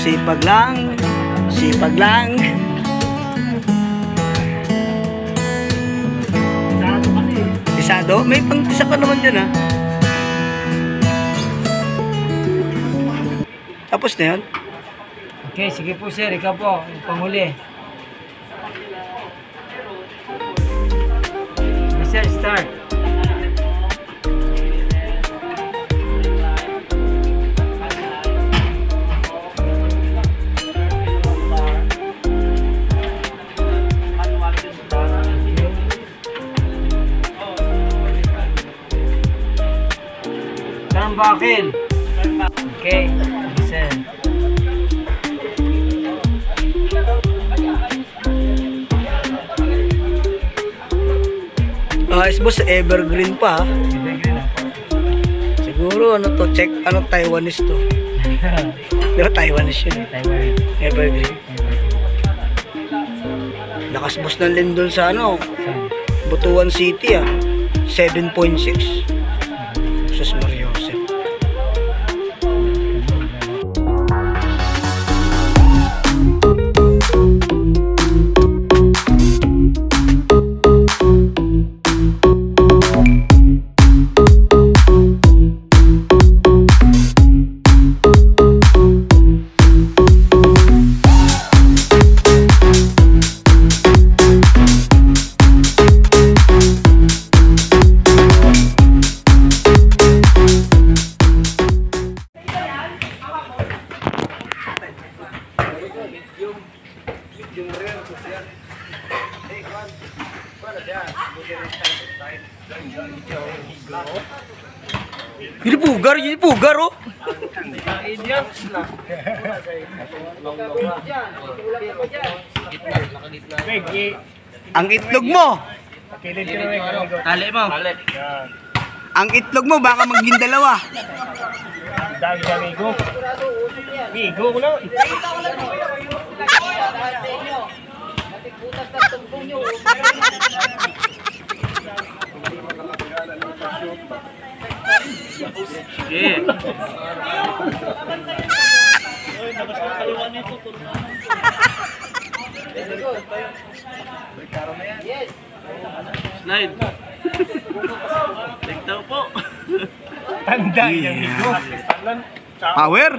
sipag lang, sipag lang. Tisado? May pangtisa pa naman dyan, ha? Tapos na yun? Okay, sige po sir, ikaw po, yung panghuli. Sir, start. Bakil. Okay, listen. Boss, evergreen pa. Evergreen na. Siguro ano to, check ano Taiwanese to. Pero Taiwanese yun. Taiwan. Evergreen. Lakas boss ng lindol sa ano, Butuan City 7.6. Sus Mario. Ini pugar oh. Ang itlog mo. Tali mo. Ang itlog mo baka maging dalawa. Migo ko lang. Okay. Slide. Tigtaw po. Tanda yan. Power.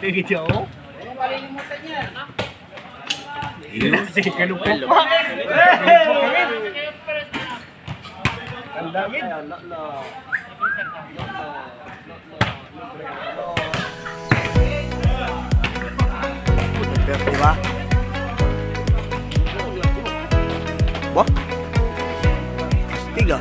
Tigit ako. Sige, kalupok pa. Ang dami. Diba? Wah? Tiga.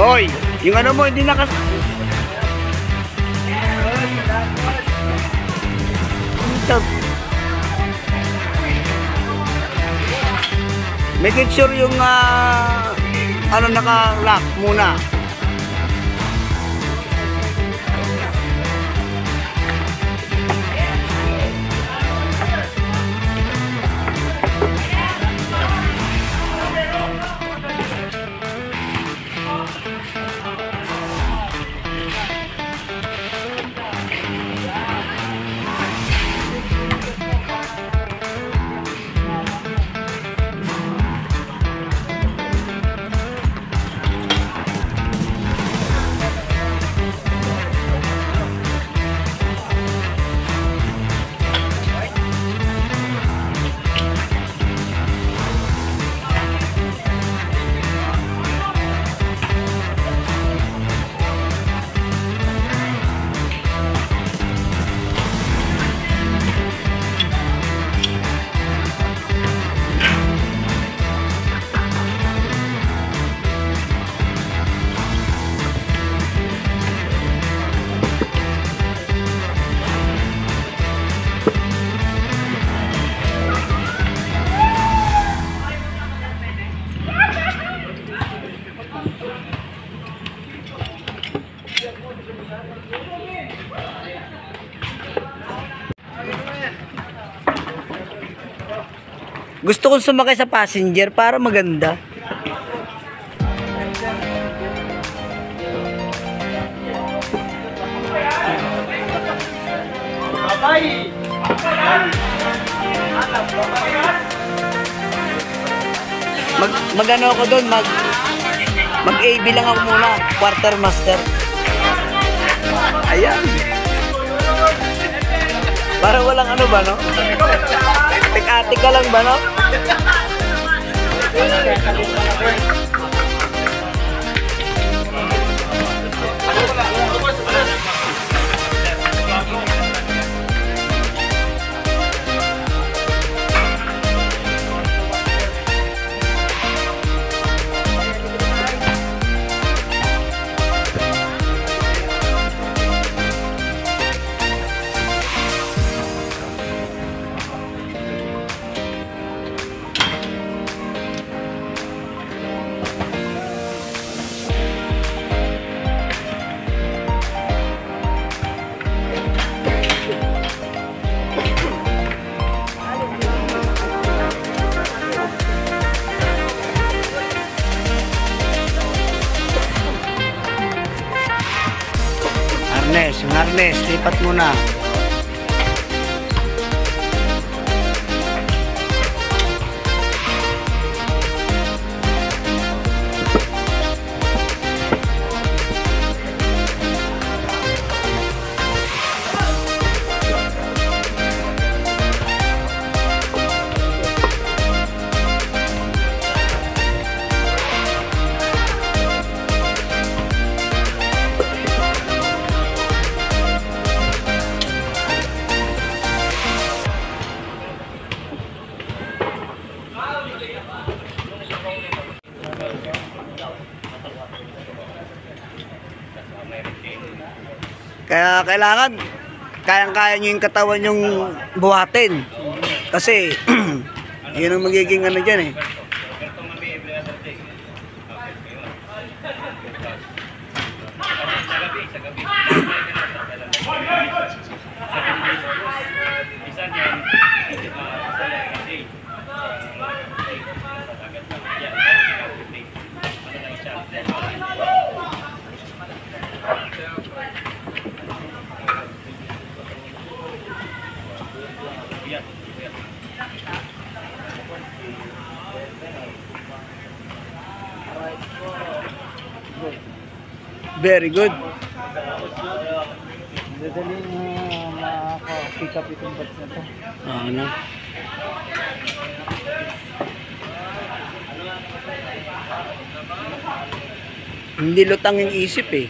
Hoy, yung ano mo, hindi nakas... Make it sure yung ano naka-lock muna. Gusto kong sumakay sa passenger para maganda. Babay! Mag-ano ako doon, mag-AB lang ako muna, quartermaster. Ayan. Para walang ano ba, no? Tek-atik ka lang ba, no? Yung harness, lipat mo na. Kaya kailangan kayang-kaya nyo yung katawan yung buhatin. Kasi yun ang magiging ano dyan eh. Very good. Dadaling maka-pick up itong bats na to. Ano? Hindi lutang yung isip eh.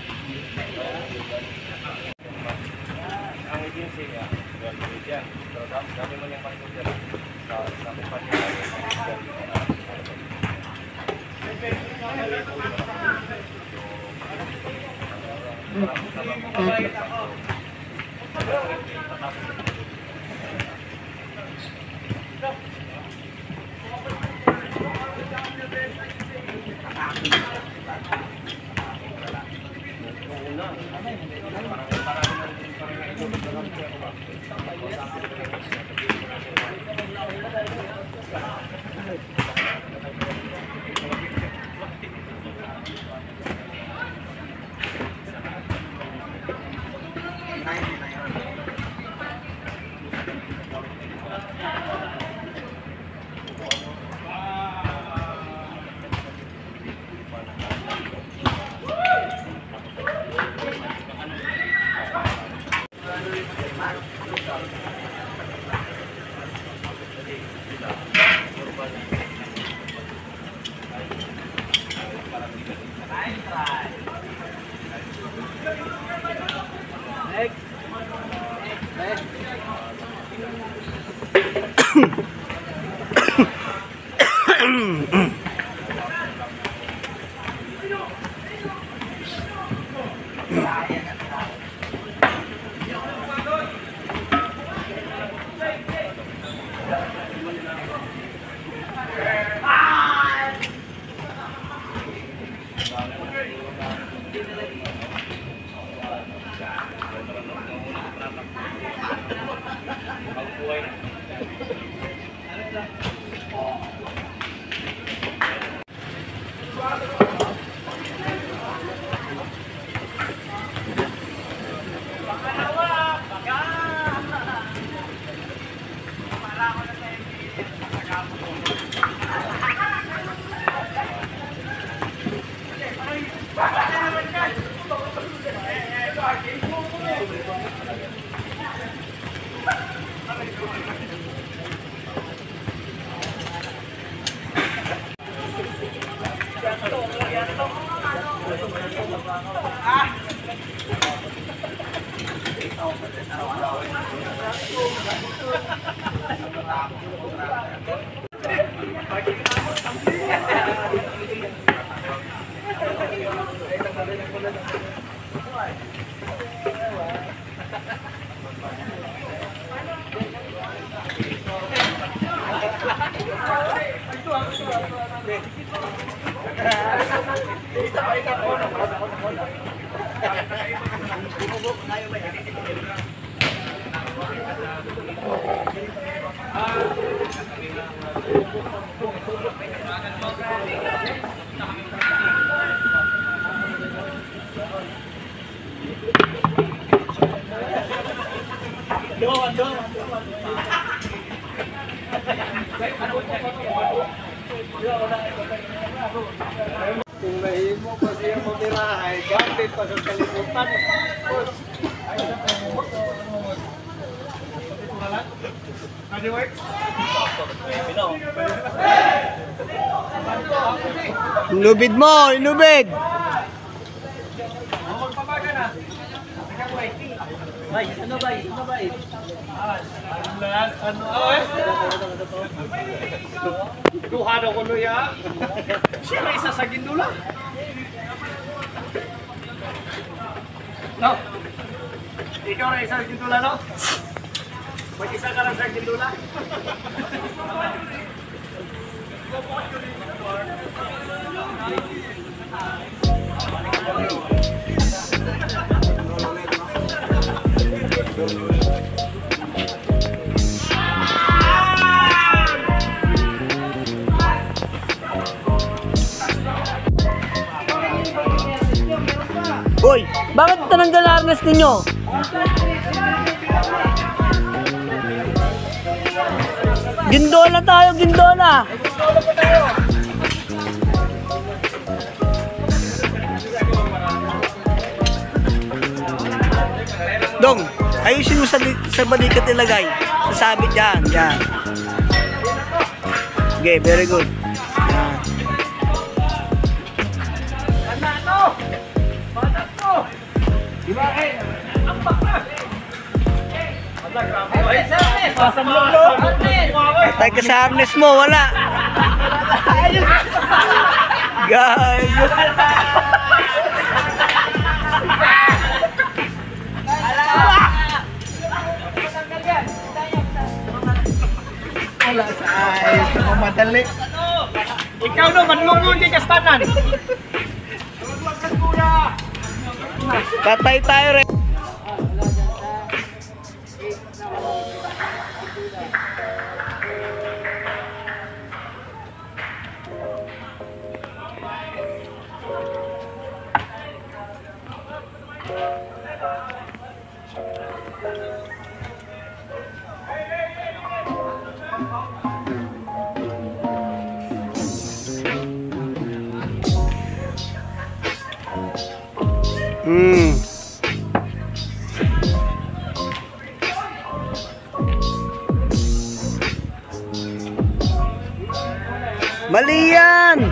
Kung nahimo pa siya mamirahay, gamit pa sa kalimutan. Lubid mo, ilubid. Bay, ano bay? Ano bay? Duha daw ko luya. Siya na isa sa gindula. No. Ikaw na isa sa gindula, no? Mag-isa ka lang sa gindula. Uy, bakit tinanggal harness ninyo? Gindola tayo, gindola. Dong, ayusin mo sa balikat ilagay. Sasabit yan, yan. Okay, very good. Yan. Patay ka sa harness mo, wala. Guys. madali. Ikaw no, manlungon kay kastanan. Patay tayo rin. Mali yan!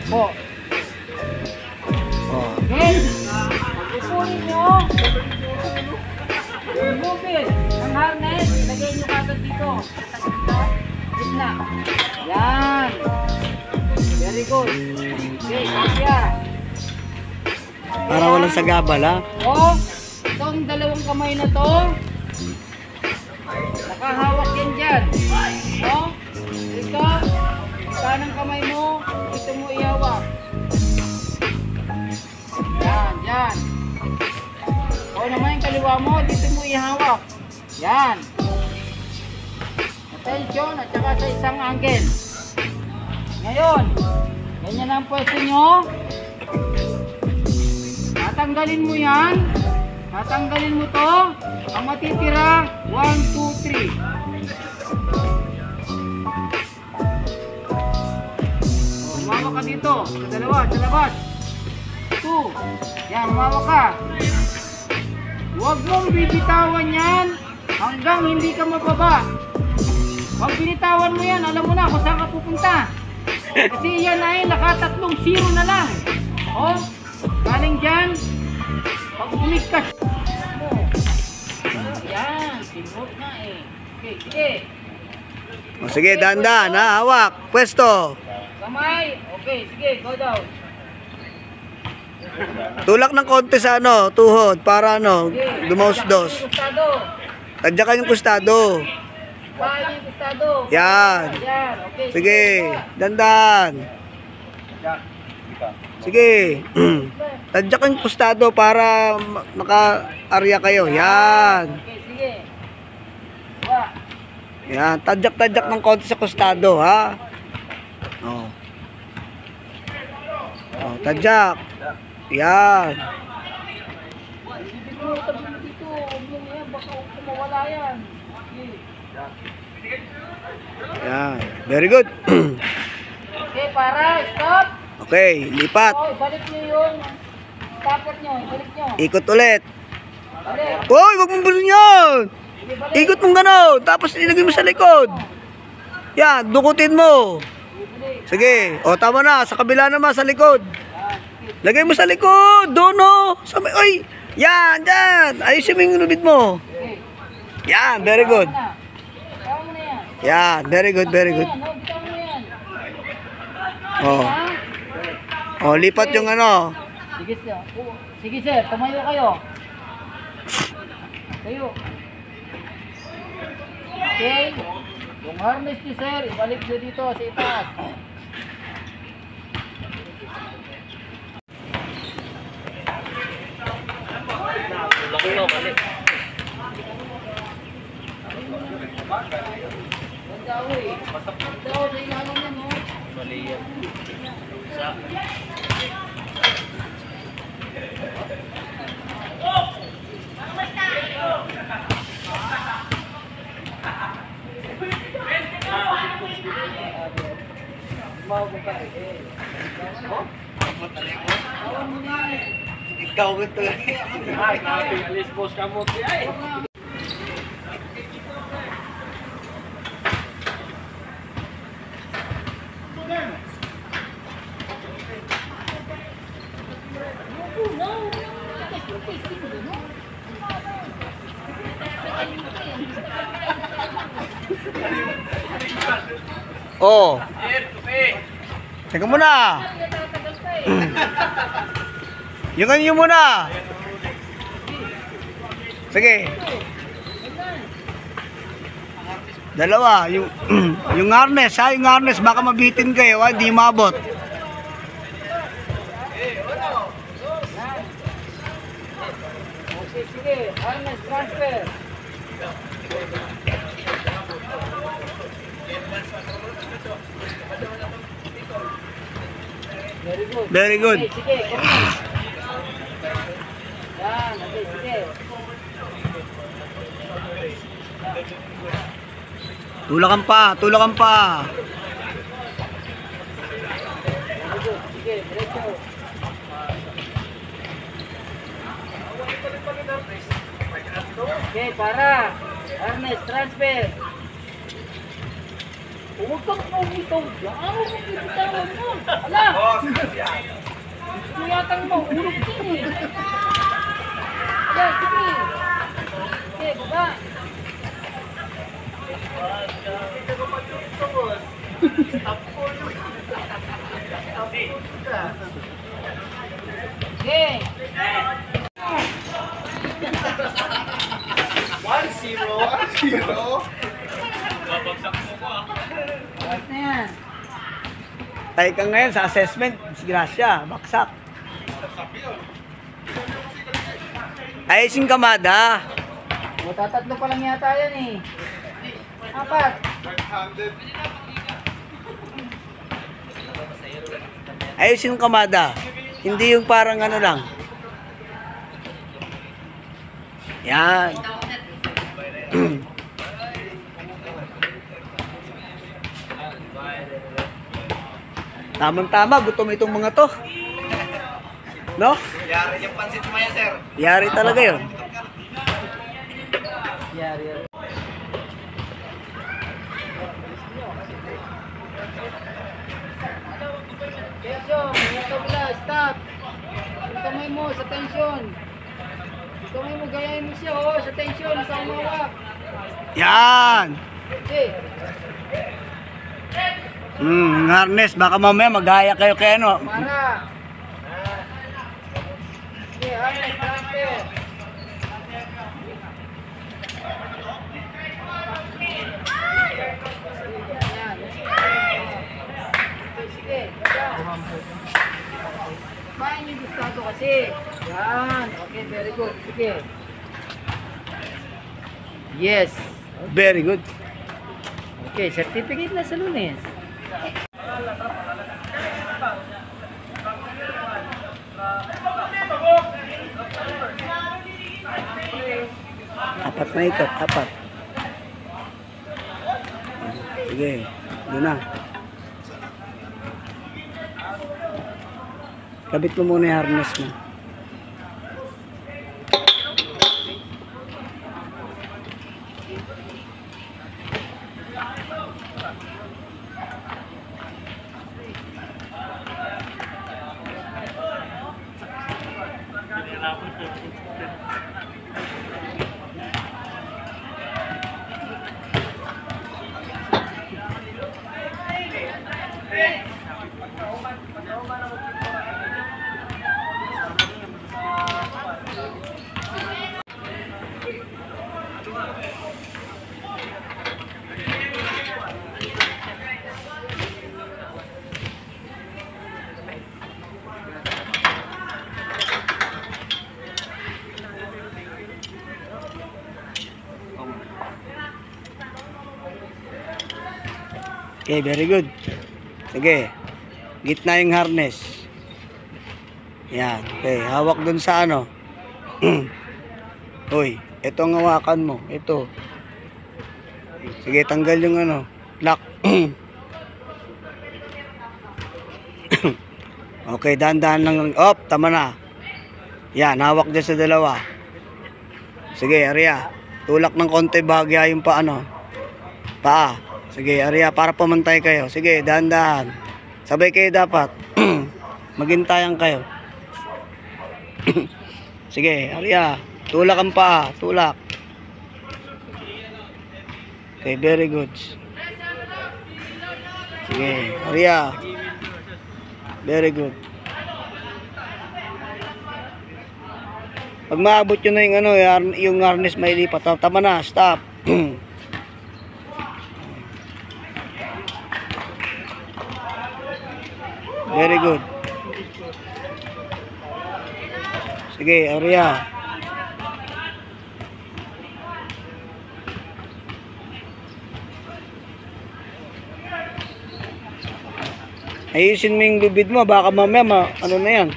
Po. Oh. Okay. Pag-upunin nyo. Remove ang harness. Ilagay nyo kagad dito. Dito. Gitna. Yan. Very good. Okay, kasya. Para walang sagabal, ha? O, itong dalawang kamay na to. Nakahawak yan dyan. O, ito. Kanang kamay mo, ito mo ihawak. Yan, yan. O naman yung kaliwa mo, dito mo ihawak. Yan. Attention, at saka sa isang angle. Ngayon, ganyan ang pwesto nyo. Tatanggalin mo yan. Tatanggalin mo to. Ang matitira, 1, 2, 3. Umawak ka dito. Sa dalawa, sa labas. 2. Yan, umawak ka. Huwag mong bibitawan yan hanggang hindi ka mababa. Pag binitawan mo yan, alam mo na kung saan ka pupunta. Kasi yan ay nakatatlong 0 na lang. O, galing dyan. Pag umigkas mo. Yan, simot na eh. Okay, sige. O sige, dahan-dahan, ha? Hawak. Pwesto. Kamay. Okay, sige, go down. Tulak ng konti sa ano, tuhod, para ano, Sige. dumaus-dos. Kustado. Tadyakan yung kustado. Paano yung kustado? Yan. Yan, okay. Sige, dandan. Sige. Tadyakan yung kustado para maka-arya kayo. Yan. Okay, sige. Wa. Yan, tadyak-tadyak ng konti sa kustado, ha? Oh. Oh, tadyak. Yan. Ibig mo tabi mo dito. Huwag mo yan. Baka kumawala yan. Okay. Yan. Very good. Okay, para. Stop. Okay, lipat. Oh, ibalik nyo yung stopper nyo. Ibalik nyo. Ikot ulit. Balik. Hoy, wag mong bulun yan. Sige, balik. Ikot mong gano'n. Tapos ilagay mo sa likod. Yan, dukutin mo. Balik. Sige. O, tama na. Sa kabila naman, sa likod. Ah, sige. Lagay mo sa likod. Doon, o. Sa may, oy. Yan, yan. Ayusin mo yung lubid mo. Okay. Yan, very good. Tama na. Tama mo na yan. Yan, very good, very good. Yan, oh, bitaw mo yan. Oh. Ha? Oh, lipat yung ano. Sige sir. Oh, sige sir, tumayo kayo. Tayo. Okay. Yung harness ni sir, ibalik nyo dito sa itaas. Ganda ko eh. Ganda ko sa ilalim yan, no? Ikaw ito. Ay, natin alis boss ka mo. Ay. Oh. Sir, tupi. Teka muna. Yung ganyan muna. Sige. Dalawa, yung yung harness, ha, yung harness baka mabitin kayo, ha, hindi maabot. Okay, sige. Harness transfer. Very good. Very good. Okay, sige. Kumain. Yan, okay, sige. Tulakan pa, tulakan pa. Very good. Sige, diretso. Okay, para. Harness transfer. Huwag kang pumitaw dyan. Huwag kang pipitawan mo. Ala! Tuyatang mo. Hulog din eh. Ala, sige. Sige, baba. Okay. 1-0. Ayos na yan. Tayo ka ngayon sa assessment, disgrasya, baksak. Ayusin kamada. O, tatatlo pa lang yata yan eh. Apat. Ayusin kamada. Hindi yung parang ano lang. Yan. Tamang-tama, gutom itong mga to. No? Yari yung pansit maya, sir. Yari talaga yun. Yari, yari. Tension, mga tabla, stop. Yung kamay mo sa tension. Yung kamay mo, gayahin mo siya, oh, sa tension, sa umawak. Yan. Okay. Yung harness, baka mamaya magaya kayo kay ano. Para. Okay, harness, transfer. Yan. Okay, sige. Paano yung gustado kasi? Yan. Okay, very good. Sige. Yes. Very good. Okay, certificate na sa Lunes. Apat na ikot, apat. Sige, doon na. Kabit mo muna yung harness mo. Okay, very good. Sige. Gitna yung harness. Yan. Okay, hawak dun sa ano. Uy, ito ang hawakan mo. Ito. Sige, tanggal yung ano. Lock. Okay, dahan-dahan lang. Op, tama na. Yan, hawak dyan sa dalawa. Sige, Arya. Tulak ng konti bahagya yung pa ano. Paa. Sige, Arya, para pumantay kayo. Sige, dahan-dahan. Sabay kayo dapat. Magintayan kayo. Sige, Arya. Tulak ang paa. Tulak. Okay, very good. Sige, Arya. Very good. Pag maabot yun na yung ano, yung harness may lipat. Tama na, stop. Very good. Sige, area. Ayusin mo yung lubid mo, baka mamaya ano na yan.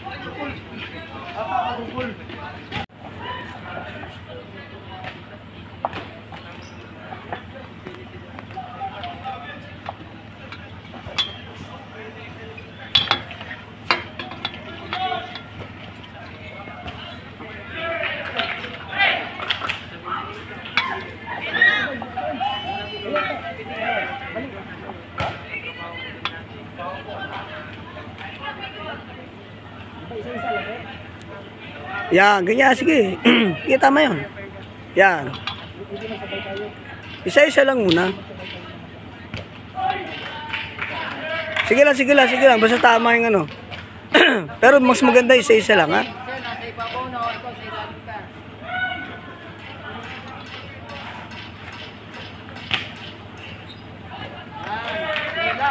Yan, ganyan, sige. Sige, tama yun. Yan. Isa-isa lang muna. Sige lang. Basta tama yung ano. Pero mas maganda isa-isa lang, ha? Sir, nasa ibabaw na, ikaw sa ilalim ka. Wala.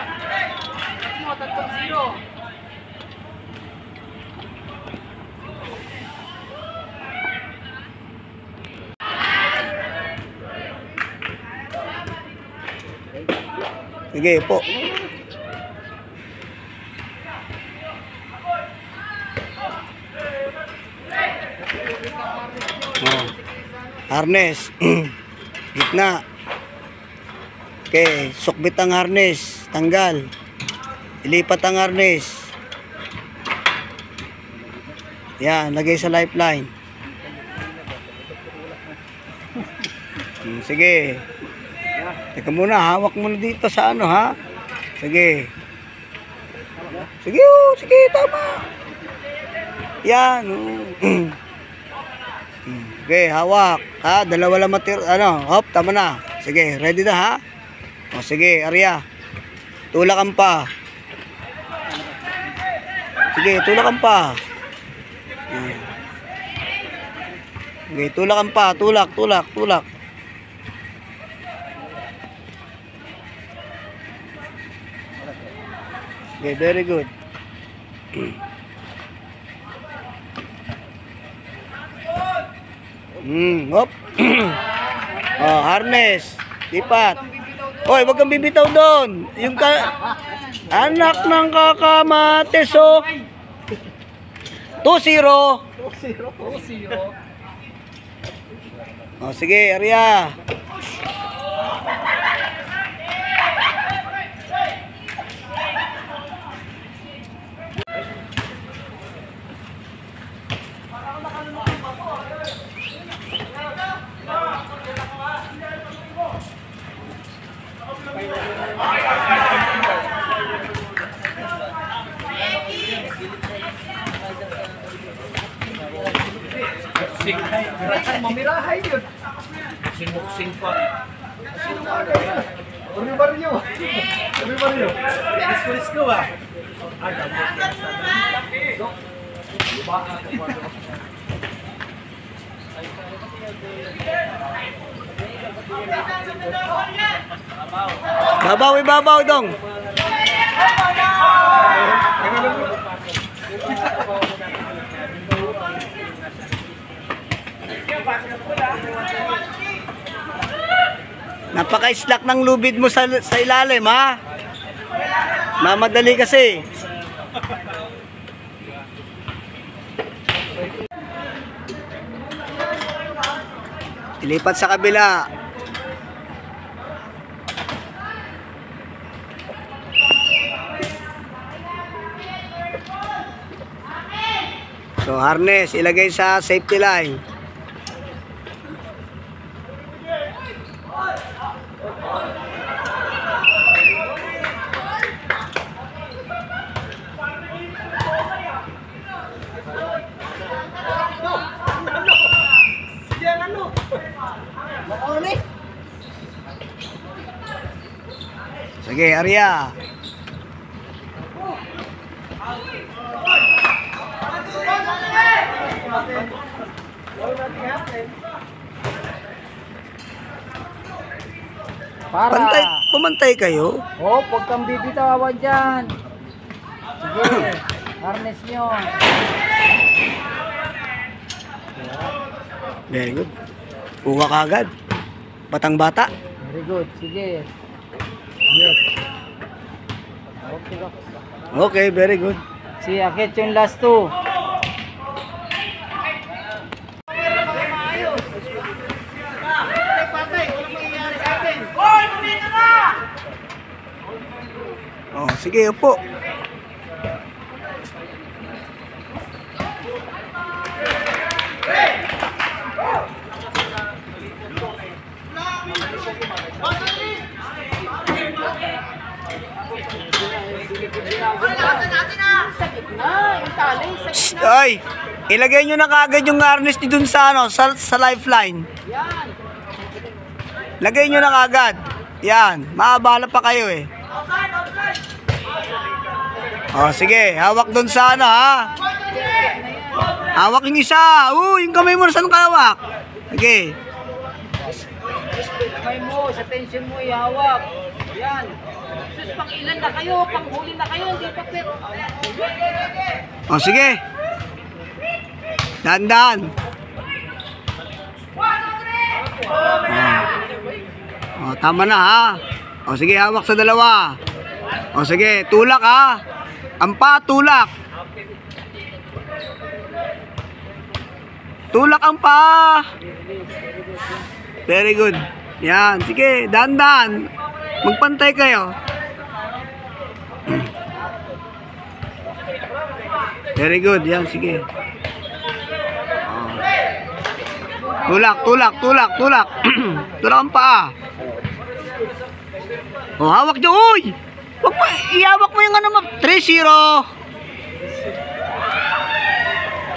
Mo, 3-0. Sige po. Oh. Harness. Gitna. Okay, sukbit ang harness, tanggal. Ilipat ang harness. Yan, lagay sa lifeline. Sige. Teka muna, hawak muna dito sa ano, ha? Sige. Sige, oh, sige, tama. Yan. Okay, hawak. Ha, dalawa lang ano, hop, tama na. Sige, ready na, ha? O, sige, area. Tulakan pa. Sige, tulakan pa. Okay, tulakan pa, tulak. Okay, very good. Hop. Oh, harness. Lipat. Hoy, wag kang bibitaw doon. Yung anak ng kakamates, oh. 2-0. Oh, sige, area. Mamirahay yun. Sinuksing pa. Uri-baryo. Pulis ko ba? Babaw dong. Napaka-slack ng lubid mo sa ilalim, ha? Mamadali kasi. Ilipat sa kabila. So, harness, ilagay sa safety line. Sige, area. Para. Pumantay kayo. Oh, huwag kang bibitawan dyan. Sige, harness nyo. Very good. Kuha ka agad. Batang bata. Very good, sige. Yes. Okay, Okay, very good. sige, akit yung last two. Oh, sige, upo. Ay, ilagay nyo na kaagad yung harness nyo dun sa, ano, sa lifeline. Lagay nyo na kaagad. Yan, maabala pa kayo eh. Oh, sige, hawak dun sa ano ha. Hawak yung isa. Yung kamay mo, saan ka hawak? Sige. Kamay mo, sa tension mo, ihawak. Yan. Sus, pang ilan na kayo, pang huli na kayo, hindi pa pet. Oh, sige. Dahan-dahan. Oh, tama na ha. Oh, sige, hawak sa dalawa. Oh, sige, tulak ha. Ampa, tulak. Tulak ang paa. Very good. Yan, sige, dahan-dahan. Magpantay kayo. Very good, yan, sige. Oh. Tulak, tulak, tulak, tulak. Tulak ang paa. Oh, hawak dyan, uy! Wag mo, ihawak mo yung ano mo. 3-0.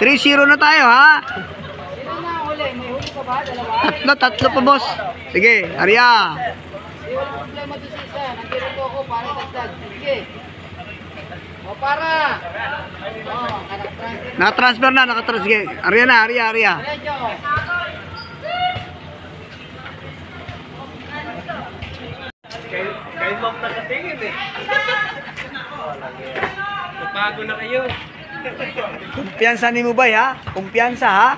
3-0 na tayo, ha? Sino na huli? May huli ka ba? Dalawa? Tatlo pa, boss. Sige, Arya. Hindi wala problema doon sa isa. Nandito ko ako para dagdag. Sige. O para. O, nakatransfer. Nakatransfer na, nakatransfer. Sige, Arya na, Arya, Arya. Diretso. Kayo mong nakatingin eh. Napago na kayo. Kumpiyansa ni Mubay, ha? Kumpiyansa, ha?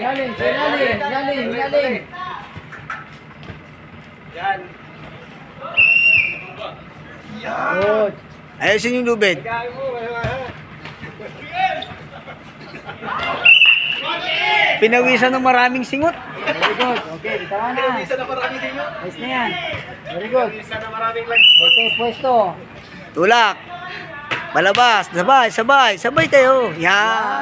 Yaling, yaling, yaling, yaling. Yan. Good. Ayusin yung lubid. Gagawin mo. Pinawisan ng maraming singot. Very good. Okay, bitawan na. Isa na marami din yun. Ayos na yan. Very good. Isa na maraming like. Okay, pwesto. Tulak. Palabas. Sabay, sabay. Sabay kayo. Yan.